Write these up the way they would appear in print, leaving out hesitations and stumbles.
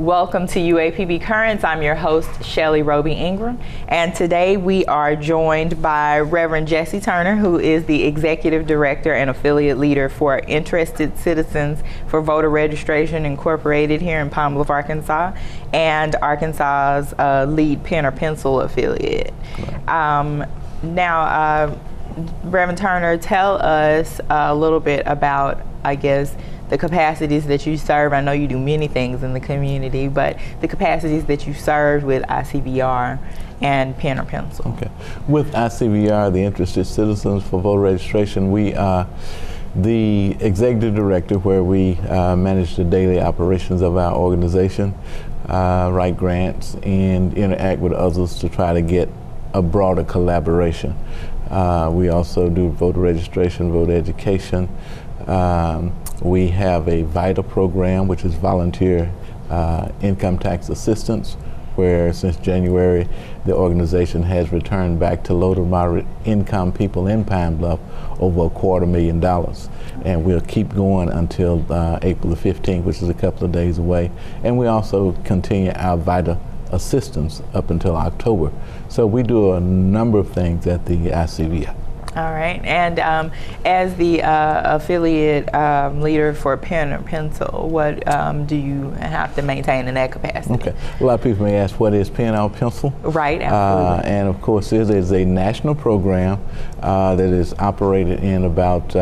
Welcome to UAPB Currents. I'm your host, Shelly Roby Ingram, and today we are joined by Reverend Jesse Turner, who is the Executive Director and Affiliate Leader for Interested Citizens for Voter Registration Incorporated here in Pine Bluff, Arkansas, and Arkansas's lead pen or pencil affiliate. Now, Reverend Turner, tell us a little bit about, I guess, the capacities that you serve. I know you do many things in the community, but the capacities that you serve with ICVR and pen or pencil. Okay. With ICVR, the Interested Citizens for Voter Registration, we are the executive director where we manage the daily operations of our organization, write grants, and interact with others to try to get a broader collaboration. We also do voter registration, voter education. We have a VITA program, which is volunteer income tax assistance, where since January, the organization has returned back to low to moderate income people in Pine Bluff over $250,000. And we'll keep going until April the 15th, which is a couple of days away. And we also continue our VITA assistance up until October. So we do a number of things at the ICVR. All right, and as the affiliate leader for pen or pencil, what do you have to maintain in that capacity? Okay, a lot of people may ask, what is pen or pencil? Right, absolutely. And of course, it is a national program that is operated in about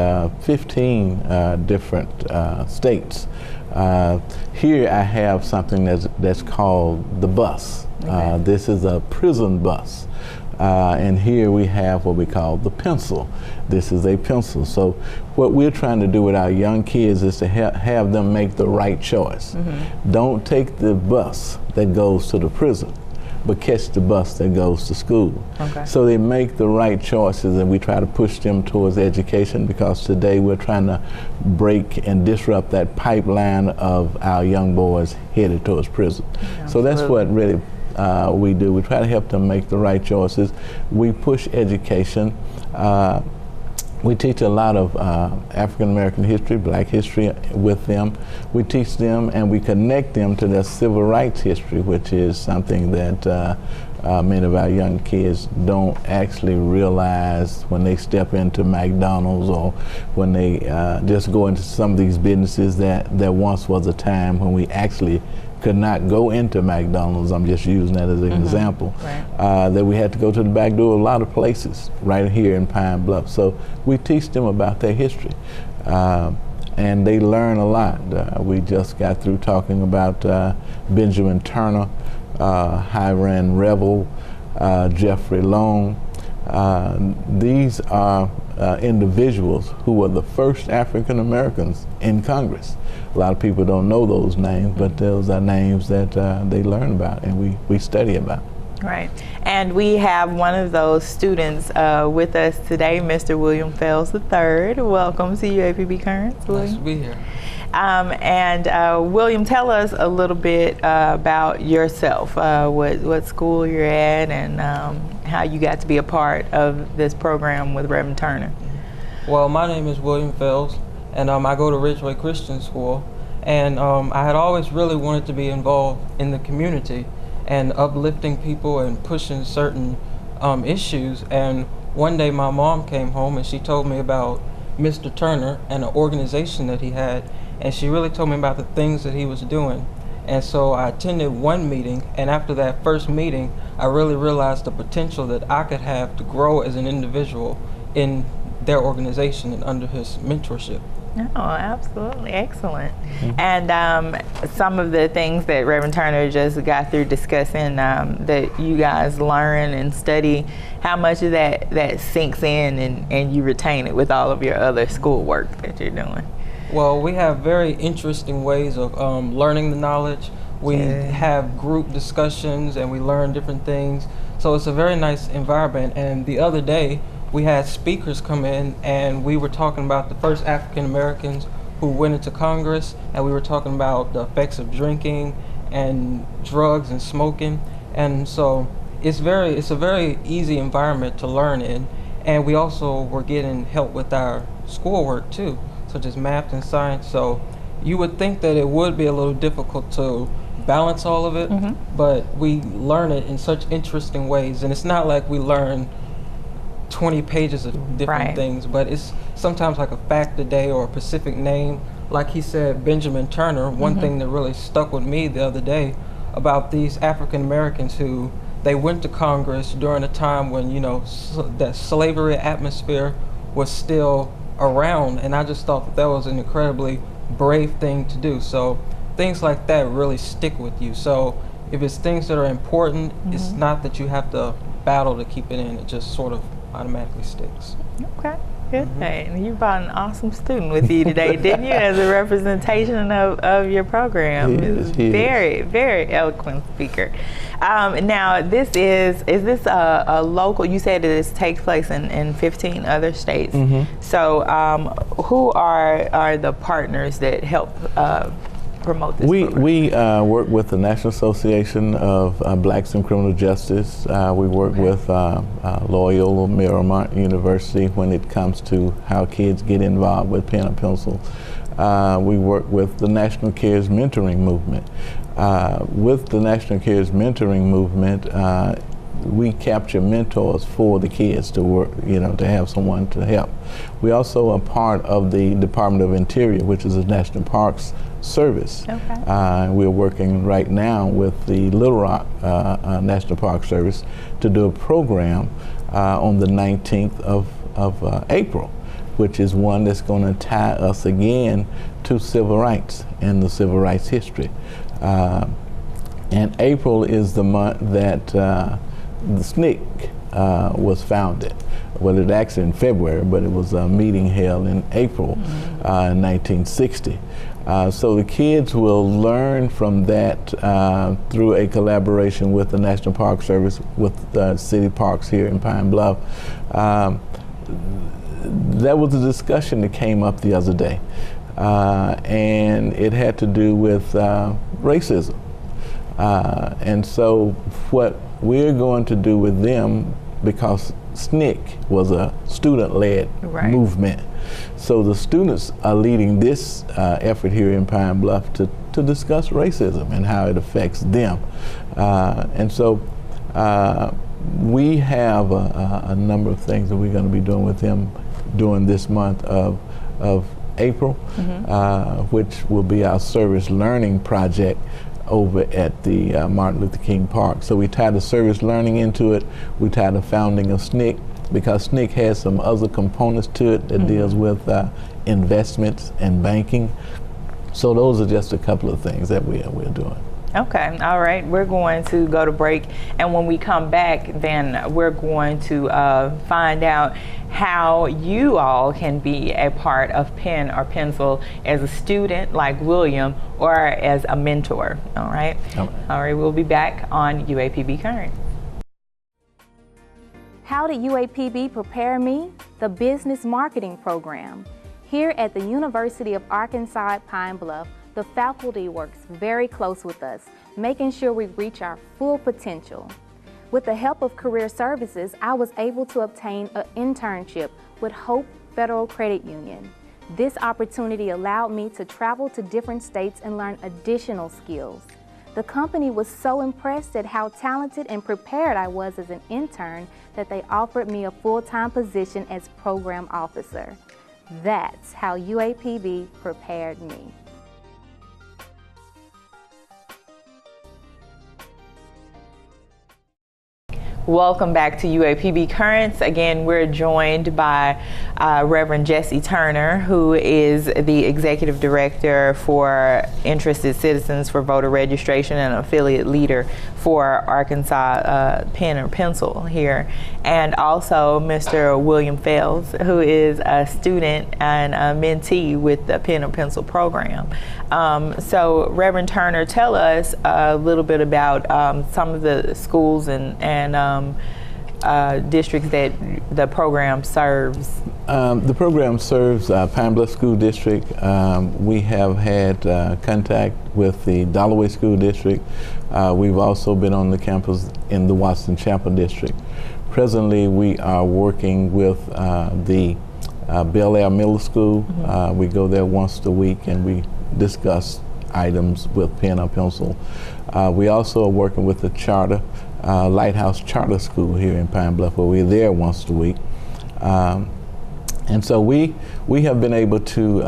15 different states. Here I have something that's called the bus. Okay. This is a prison bus. And here we have what we call the pencil. This is a pencil. So what we're trying to do with our young kids is to have them make the right choice. Mm-hmm. Don't take the bus that goes to the prison, but catch the bus that goes to school. Okay. So they make the right choices, and we try to push them towards education, because today we're trying to break and disrupt that pipeline of our young boys headed towards prison. Yeah, so that's what really we do. We try to help them make the right choices. We push education. We teach a lot of African American history, Black history with them. We teach them and we connect them to their civil rights history, which is something that many of our young kids don't actually realize when they step into McDonald's, or when they just go into some of these businesses that there once was a time when we actually could not go into McDonald's. I'm just using that as an example. Right. That we had to go to the back door of a lot of places right here in Pine Bluff. So we teach them about their history. And they learn a lot. We just got through talking about Benjamin Turner, Hiram Revel, Jeffrey Long. These are individuals who were the first African Americans in Congress. A lot of people don't know those names, but those are names that they learn about and we study about. Right, and we have one of those students with us today, Mr. William Fells III. Welcome to UAPB Currents, William. Nice to be here. William, tell us a little bit about yourself, what school you're at, and how you got to be a part of this program with Reverend Turner. Well, my name is William Fells, and I go to Ridgeway Christian School, and I had always really wanted to be involved in the community and uplifting people and pushing certain issues. And one day my mom came home and she told me about Mr. Turner and an organization that he had, and she really told me about the things that he was doing. And so I attended one meeting, and after that first meeting, I really realized the potential that I could have to grow as an individual in their organization and under his mentorship. Oh, absolutely. Excellent. Mm-hmm. And some of the things that Reverend Turner just got through discussing that you guys learn and study, how much of that sinks in and you retain it with all of your other schoolwork that you're doing? Well, we have very interesting ways of learning the knowledge. We have group discussions and we learn different things. So it's a very nice environment. And the other day, we had speakers come in and we were talking about the first African Americans who went into Congress, and we were talking about the effects of drinking and drugs and smoking. And so it's a very easy environment to learn in. And we also were getting help with our schoolwork too, such as math and science. So you would think that it would be a little difficult to balance all of it, but we learn it in such interesting ways. And it's not like we learn 20 pages of different things, but it's sometimes like a fact a day or a specific name. Like he said, Benjamin Turner, one thing that really stuck with me the other day about these African Americans who they went to Congress during a time when, you know, that slavery atmosphere was still around, and I just thought that that was an incredibly brave thing to do. So things like that really stick with you. So if it's things that are important, it's not that you have to battle to keep it in, it just sort of automatically sticks. Okay. Good. And you brought an awesome student with you today, didn't you, as a representation of your program? Very, very eloquent speaker. Now, this is this a local, you said that this takes place in 15 other states. So who are the partners that help promote this program? We work with the National Association of Blacks in Criminal Justice. We work with Loyola Marymount University when it comes to how kids get involved with pen and pencil. We work with the National Cares Mentoring Movement. With the National Cares Mentoring Movement, we capture mentors for the kids to work, you know, to have someone to help. We also are part of the Department of Interior, which is the National Parks Service. We're working right now with the Little Rock National Park Service to do a program on the 19th of April, which is one that's going to tie us again to civil rights and the civil rights history. And April is the month that the SNCC was founded. Well, it actually in February, but it was a meeting held in April in 1960. So the kids will learn from that through a collaboration with the National Park Service, with city parks here in Pine Bluff. That was a discussion that came up the other day, and it had to do with racism. And so what we're going to do with them, because SNCC was a student-led movement, so the students are leading this effort here in Pine Bluff to discuss racism and how it affects them. And so we have a number of things that we're going to be doing with them during this month of April, which will be our service learning project over at the Martin Luther King Park. So we tie the service learning into it. We tie the founding of SNCC, because SNCC has some other components to it that deals with investments and banking. So those are just a couple of things that we're doing. Okay, all right. We're going to go to break, and when we come back, then we're going to find out how you all can be a part of Pen or Pencil as a student like William, or as a mentor. All right. All right. We'll be back on UAPB Current. How did UAPB prepare me? The Business Marketing Program. Here at the University of Arkansas at Pine Bluff, the faculty works very close with us, making sure we reach our full potential. With the help of Career Services, I was able to obtain an internship with Hope Federal Credit Union. This opportunity allowed me to travel to different states and learn additional skills. The company was so impressed at how talented and prepared I was as an intern that they offered me a full-time position as program officer. That's how UAPB prepared me. Welcome back to UAPB Currents. Again, we're joined by Reverend Jesse Turner, who is the Executive Director for Interested Citizens for Voter Registration and affiliate leader for Arkansas Pen or Pencil here, and also Mr. William Fells, who is a student and a mentee with the Pen or Pencil program. So Reverend Turner, tell us a little bit about some of the schools and districts that the program serves. The program serves Pine Bluff School District. We have had contact with the Dalloway School District. We've also been on the campus in the Watson Chapel District. Presently, we are working with the Bel Air Middle School. We go there once a week and we discuss items with pen or pencil. We also are working with the charter, Lighthouse Charter School here in Pine Bluff, where we're there once a week. And so we have been able to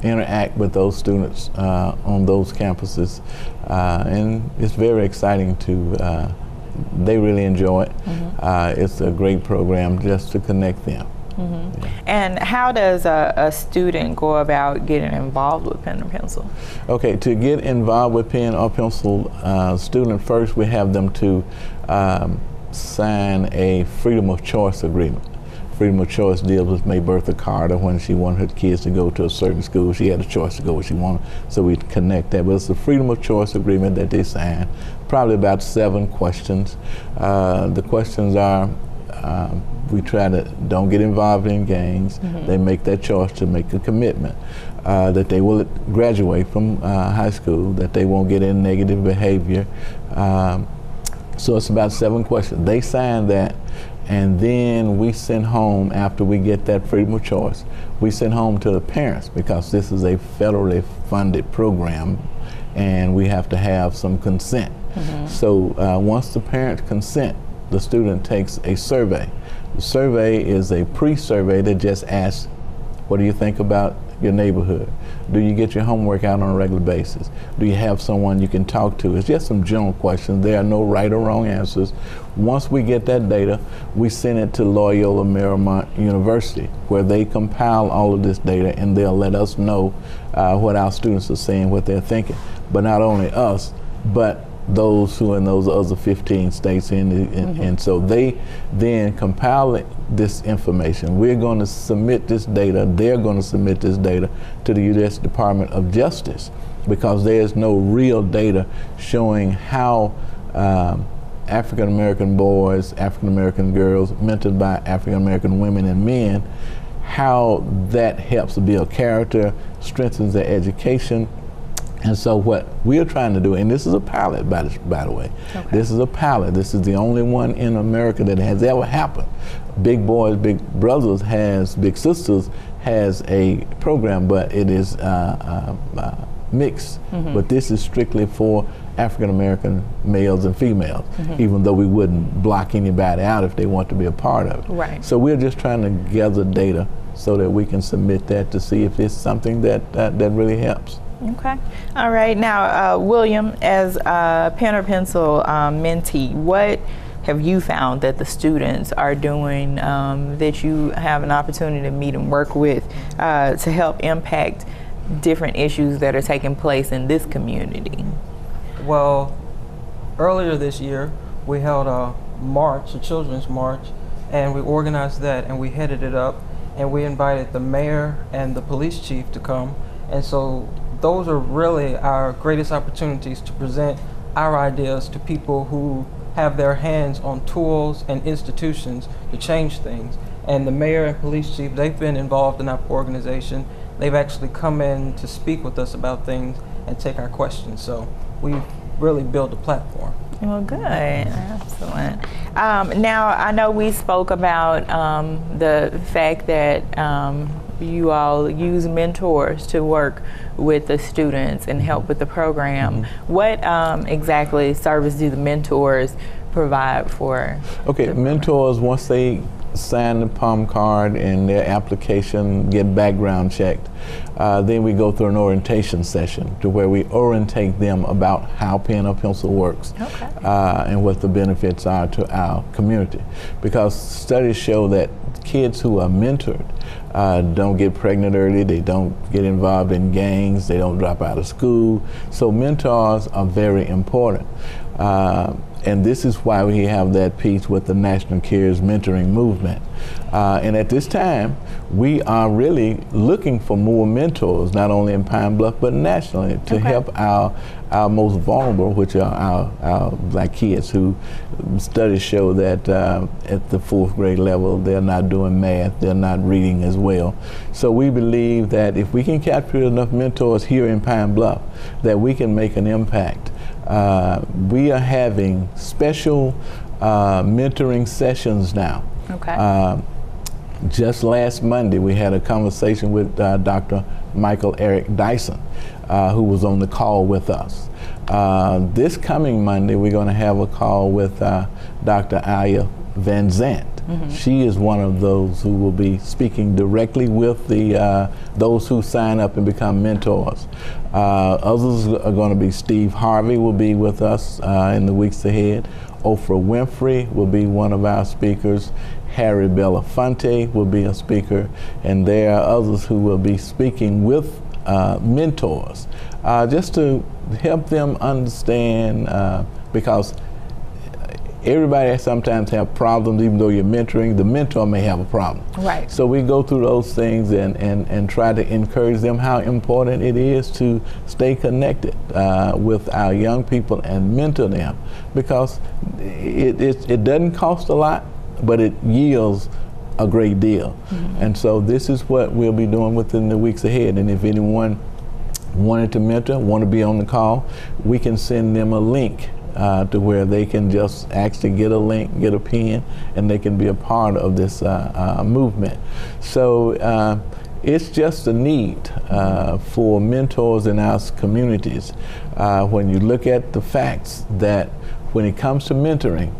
interact with those students on those campuses, and it's very exciting to, they really enjoy it. It's a great program just to connect them. Yeah. And how does a student go about getting involved with pen and pencil? Okay, to get involved with pen or pencil, student first, we have them to sign a freedom of choice agreement. Freedom of choice deals with May Bertha Carter. When she wanted her kids to go to a certain school, she had a choice to go where she wanted, so we connect that. But it's a freedom of choice agreement that they sign, probably about 7 questions. The questions are, we try to don't get involved in gangs. They make that choice to make a commitment that they will graduate from high school, that they won't get in negative behavior. So it's about 7 questions. They sign that, and then we send home, after we get that freedom of choice, we send home to the parents, because this is a federally funded program and we have to have some consent. So once the parents consent, the student takes a survey. The survey is a pre-survey that just asks, what do you think about your neighborhood? Do you get your homework out on a regular basis? Do you have someone you can talk to? It's just some general questions. There are no right or wrong answers. Once we get that data, we send it to Loyola Marymount University, where they compile all of this data, and they'll let us know what our students are saying, what they're thinking. But not only us, but those who are in those other 15 states, and so they then compile this information. We're going to submit this data, they're going to submit this data to the U.S. Department of Justice, because there's no real data showing how African American boys, African American girls, mentored by African American women and men, how that helps to build character, strengthens their education. And so what we're trying to do, and this is a pilot, by the way. This is a pilot. This is the only one in America that has ever happened. Big Boys, Big Brothers Big Sisters has a program, but it is mixed. But this is strictly for African American males and females, even though we wouldn't block anybody out if they want to be a part of it. Right. So we're just trying to gather data so that we can submit that to see if it's something that really helps. Okay. All right. Now, William, as a pen or pencil mentee, what have you found that the students are doing that you have an opportunity to meet and work with to help impact different issues that are taking place in this community? Well, earlier this year, we held a march, a children's march, and we organized that, and we headed it up, and we invited the mayor and the police chief to come. And so those are really our greatest opportunities to present our ideas to people who have their hands on tools and institutions to change things. And the mayor and police chief, they've been involved in our organization. They've actually come in to speak with us about things and take our questions. So we've really built a platform. Well, good. Excellent. Now, I know we spoke about the fact that you all use mentors to work with the students and help with the program. What exactly service do the mentors provide for? Okay, mentors, once they sign the PALM card and their application, get background checked, then we go through an orientation session to where we orientate them about how pen or pencil works, and what the benefits are to our community. Because studies show that kids who are mentored don't get pregnant early, they don't get involved in gangs, they don't drop out of school. So mentors are very important. And this is why we have that piece with the National Cares Mentoring Movement. And at this time, we are really looking for more mentors, not only in Pine Bluff, but nationally, to help our most vulnerable, which are our black kids, who studies show that at the 4th grade level, they're not doing math, they're not reading as well. So we believe that if we can capture enough mentors here in Pine Bluff, that we can make an impact. We are having special mentoring sessions now. Just last Monday, we had a conversation with Dr. Michael Eric Dyson, who was on the call with us. This coming Monday, we're going to have a call with Dr. Aya Van Zant. She is one of those who will be speaking directly with those who sign up and become mentors. Others are going to be Steve Harvey will be with us in the weeks ahead. Oprah Winfrey will be one of our speakers. Harry Belafonte will be a speaker, and there are others who will be speaking with mentors, just to help them understand, because everybody sometimes have problems. Even though you're mentoring, the mentor may have a problem. Right. So we go through those things and try to encourage them how important it is to stay connected with our young people and mentor them, because it doesn't cost a lot, but it yields a great deal. And so this is what we'll be doing within the weeks ahead. And if anyone wanted to mentor, want to be on the call, we can send them a link to where they can just actually get a link, get a pen, and they can be a part of this movement. So it's just a need for mentors in our communities. When you look at the facts that when it comes to mentoring,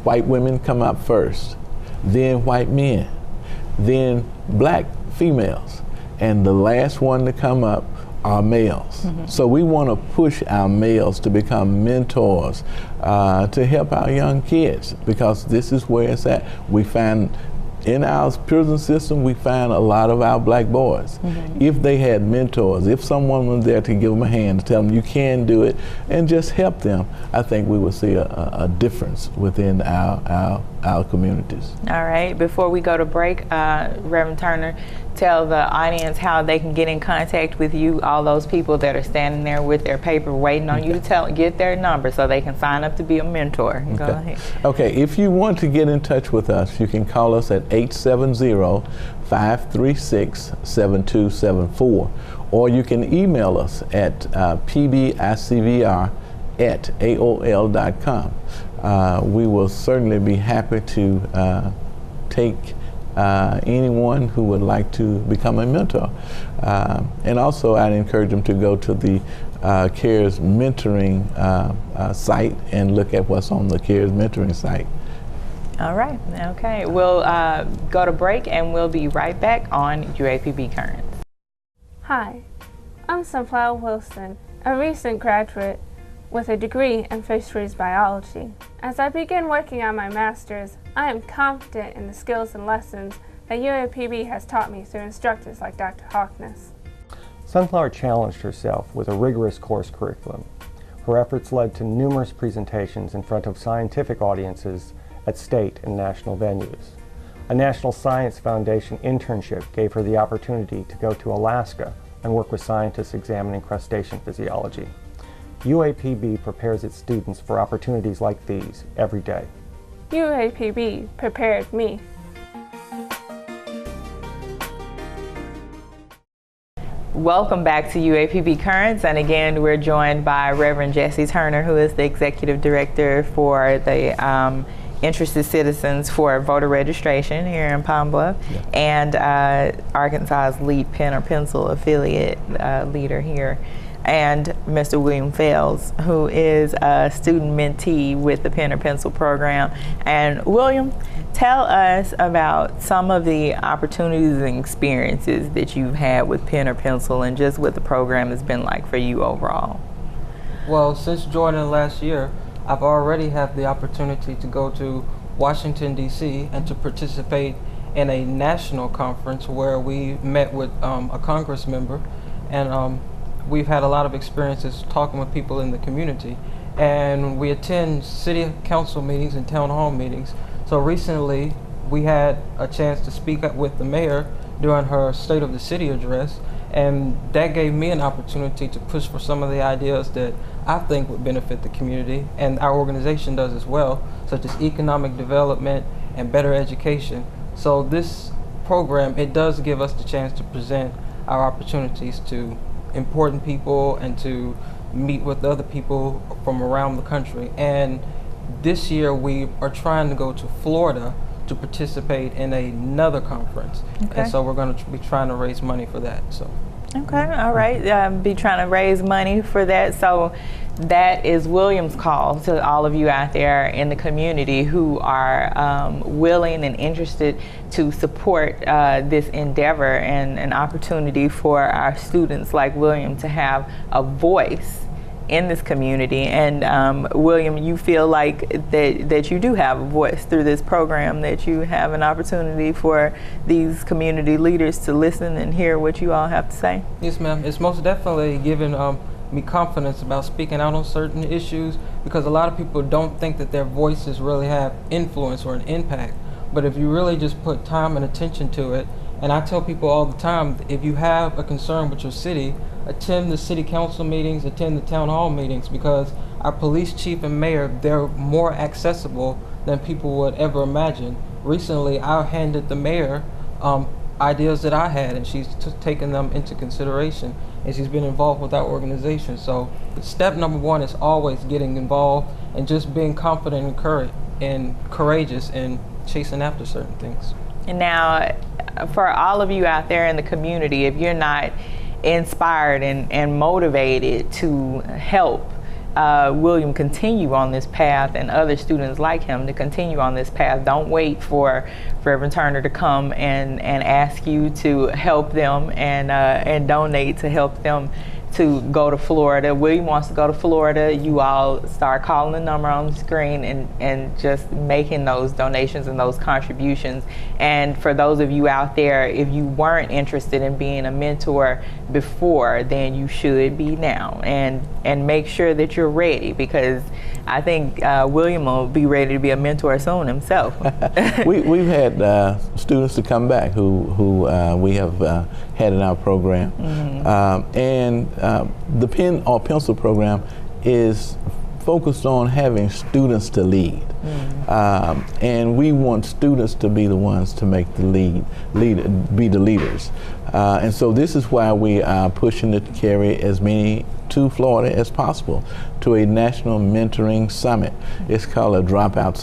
white women come up first, then white men, then black females, and the last one to come up are males. So we want to push our males to become mentors to help our young kids, because this is where it's at. We find in our prison system, we find a lot of our black boys. If they had mentors, if someone was there to give them a hand, to tell them you can do it, and just help them, I think we would see a difference within our communities. All right, before we go to break, Reverend Turner, tell the audience how they can get in contact with you, all those people that are standing there with their paper waiting on you to get their number so they can sign up to be a mentor. Go ahead. Okay, if you want to get in touch with us, you can call us at 870-536-7274, or you can email us at pbicvr@aol.com. We will certainly be happy to take anyone who would like to become a mentor. And also I'd encourage them to go to the CARES mentoring site and look at what's on the CARES mentoring site. All right, okay. We'll go to break and we'll be right back on UAPB Currents. Hi, I'm Sunflower Wilson, a recent graduate with a degree in fisheries biology. As I begin working on my master's, I am confident in the skills and lessons that UAPB has taught me through instructors like Dr. Hawkness. Sunflower challenged herself with a rigorous course curriculum. Her efforts led to numerous presentations in front of scientific audiences at state and national venues. A National Science Foundation internship gave her the opportunity to go to Alaska and work with scientists examining crustacean physiology. UAPB prepares its students for opportunities like these every day. UAPB prepared me. Welcome back to UAPB Currents, and again we're joined by Reverend Jessie Turner, who is the Executive Director for the Interested Citizens for Voter Registration here in Pine Bluff, and Arkansas's lead pen or pencil affiliate leader here, and Mr. William Fels, who is a student mentee with the Pen or Pencil program. And William, tell us about some of the opportunities and experiences that you've had with Pen or Pencil and just what the program has been like for you overall. Well, since joining last year, I've already had the opportunity to go to Washington, D.C. and to participate in a national conference where we met with a Congress member, and we've had a lot of experiences talking with people in the community, and we attend city council meetings and town hall meetings. So recently we had a chance to speak up with the mayor during her State of the City address, and that gave me an opportunity to push for some of the ideas that I think would benefit the community, and our organization does as well, such as economic development and better education. So this program, it does give us the chance to present our opportunities to important people and to meet with other people from around the country. And this year we are trying to go to Florida to participate in another conference. Okay. And so we're going to be trying to raise money for that. So. Okay, all right. Be trying to raise money for that. So that is William's call to all of you out there in the community who are willing and interested to support this endeavor and an opportunity for our students like William to have a voice in this community. And William, you feel like that you do have a voice through this program, that you have an opportunity for these community leaders to listen and hear what you all have to say? Yes, ma'am. It's most definitely given me confidence about speaking out on certain issues, because a lot of people don't think that their voices really have influence or an impact. But if you really just put time and attention to it, and I tell people all the time, if you have a concern with your city, attend the city council meetings, attend the town hall meetings, because our police chief and mayor, they're more accessible than people would ever imagine. Recently, I handed the mayor ideas that I had, and she's taken them into consideration, and she's been involved with our organization. So step number one is always getting involved and just being confident and courageous and chasing after certain things. And now, for all of you out there in the community, if you're not inspired and motivated to help William continue on this path and other students like him to continue on this path, don't wait for Reverend Turner to come and ask you to help them and donate to help them to go to Florida. William wants to go to Florida. You all start calling the number on the screen and just making those donations and those contributions. And for those of you out there, if you weren't interested in being a mentor before, then you should be now. And make sure that you're ready, because I think William will be ready to be a mentor soon himself. We've had students to come back who we have had in our program. Mm-hmm. And the pen or pencil program is focused on having students to lead. Mm-hmm. And we want students to be the ones to make the be the leaders. And so this is why we are pushing to carry as many to Florida as possible to a national mentoring summit. It's called a drop-in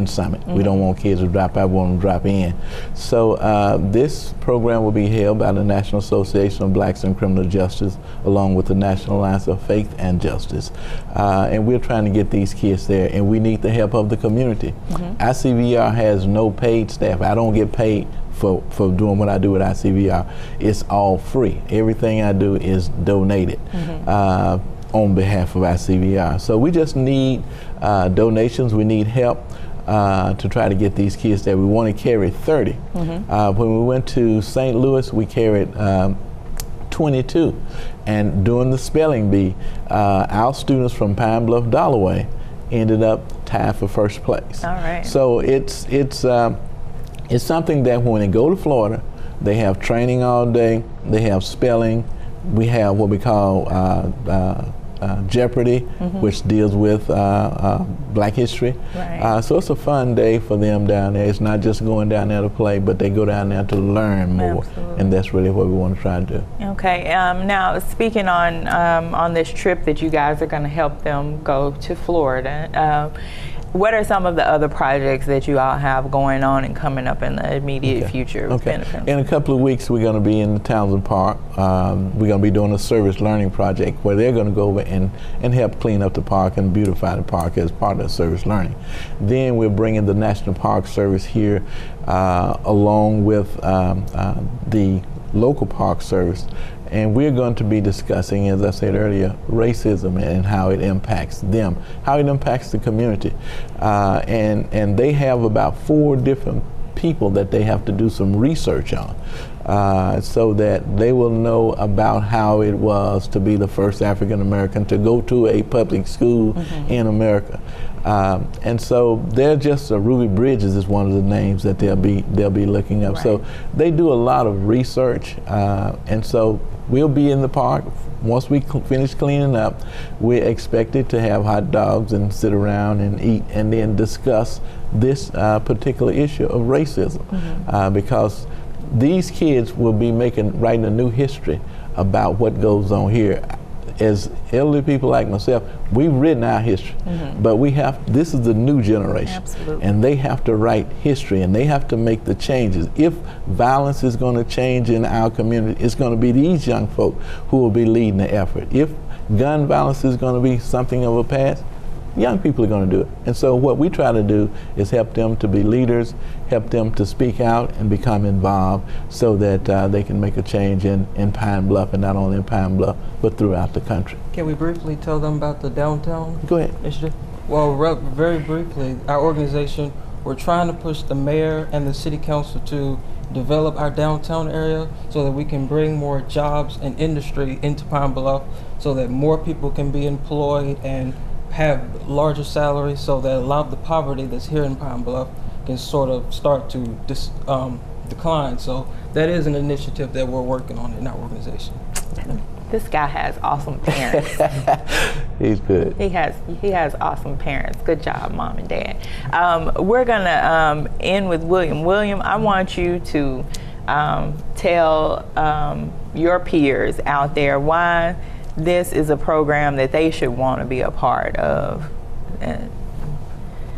summit. Mm-hmm. We don't want kids to drop out, we want them to drop in. So this program will be held by the National Association of Blacks in Criminal Justice, along with the National Alliance of Faith and Justice. And we're trying to get these kids there, and we need the help of the community. Mm-hmm. ICVR has no paid staff. I don't get paid for doing what I do with ICVR. It's all free. Everything I do is donated. Mm-hmm. On behalf of ICVR. So we just need donations. We need help to try to get these kids there. We want to carry 30. Mm-hmm. When we went to St. Louis, we carried 22. And during the spelling bee, our students from Pine Bluff, Dalloway ended up tied for first place. All right. So it's something that when they go to Florida, they have training all day, they have spelling, we have what we call Jeopardy, mm-hmm. which deals with Black history. Right. So it's a fun day for them down there. It's not just going down there to play, but they go down there to learn more. Absolutely. And that's really what we want to try to do. Okay, now speaking on this trip that you guys are going to help them go to Florida, what are some of the other projects that you all have going on and coming up in the immediate future? Okay. In a couple of weeks, we're going to be in the Townsend Park. We're going to be doing a service learning project where they're going to go over and help clean up the park and beautify the park as part of the service learning. Then we're bringing the National Park Service here along with the local park service. And we're going to be discussing, as I said earlier, racism and how it impacts them, how it impacts the community. And they have about 4 different people that they have to do some research on so that they will know about how it was to be the first African American to go to a public school mm-hmm. in America. And so they're just Ruby Bridges is one of the names that they'll be looking up. Right. So they do a lot of research, and so we'll be in the park. Once we finish cleaning up, we're expected to have hot dogs and sit around and eat and then discuss this particular issue of racism, mm-hmm. Because these kids will be writing a new history about what goes on here. as elderly people like myself, we've written our history, but this is the new generation. Absolutely. And they have to write history, and they have to make the changes. If violence is going to change in our community, it's going to be these young folk who will be leading the effort. If gun violence is going to be something of a past, young people are going to do it. And so what we try to do is help them to be leaders, help them to speak out and become involved so that they can make a change in Pine Bluff, and not only in Pine Bluff, but throughout the country. Can we briefly tell them about the downtown? Go ahead. Well, very briefly, our organization, we're trying to push the mayor and the city council to develop our downtown area so that we can bring more jobs and industry into Pine Bluff so that more people can be employed and have larger salaries, so that a lot of the poverty that's here in Pine Bluff can sort of start to decline. So that is an initiative that we're working on in our organization. This guy has awesome parents. He's good. He has awesome parents. Good job, Mom and Dad. We're gonna end with William. William, I want you to tell your peers out there why this is a program that they should want to be a part of.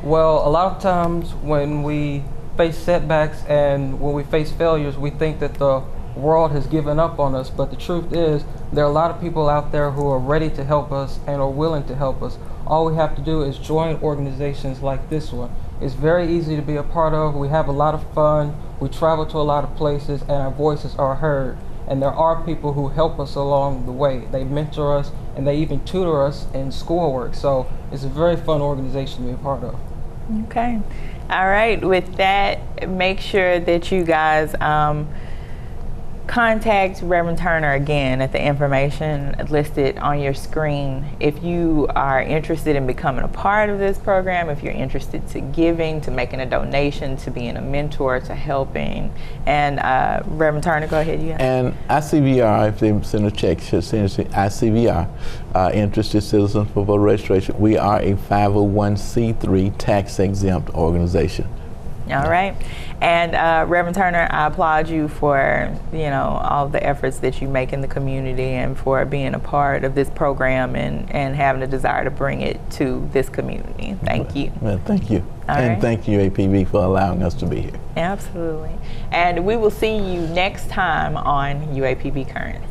Well, a lot of times when we face setbacks and when we face failures, we think that the world has given up on us, but the truth is there are a lot of people out there who are ready to help us and are willing to help us. All we have to do is join organizations like this one. It's very easy to be a part of. We have a lot of fun. We travel to a lot of places and our voices are heard. And there are people who help us along the way. They mentor us and they even tutor us in schoolwork. So it's a very fun organization to be a part of. Okay. All right. With that, make sure that you guys contact Reverend Turner again at the information listed on your screen. If you are interested in becoming a part of this program, if you're interested to giving, to making a donation, to being a mentor, to helping, and Reverend Turner, go ahead. You and ICVR, if they send a check, should send it to ICVR, Interested Citizens for Voter Registration. We are a 501c3 tax-exempt organization. All right. And Reverend Turner, I applaud you for, all the efforts that you make in the community and for being a part of this program and having a desire to bring it to this community. Thank you. Well, thank you. All thank you, UAPB, for allowing us to be here. Absolutely. And we will see you next time on UAPB Currents.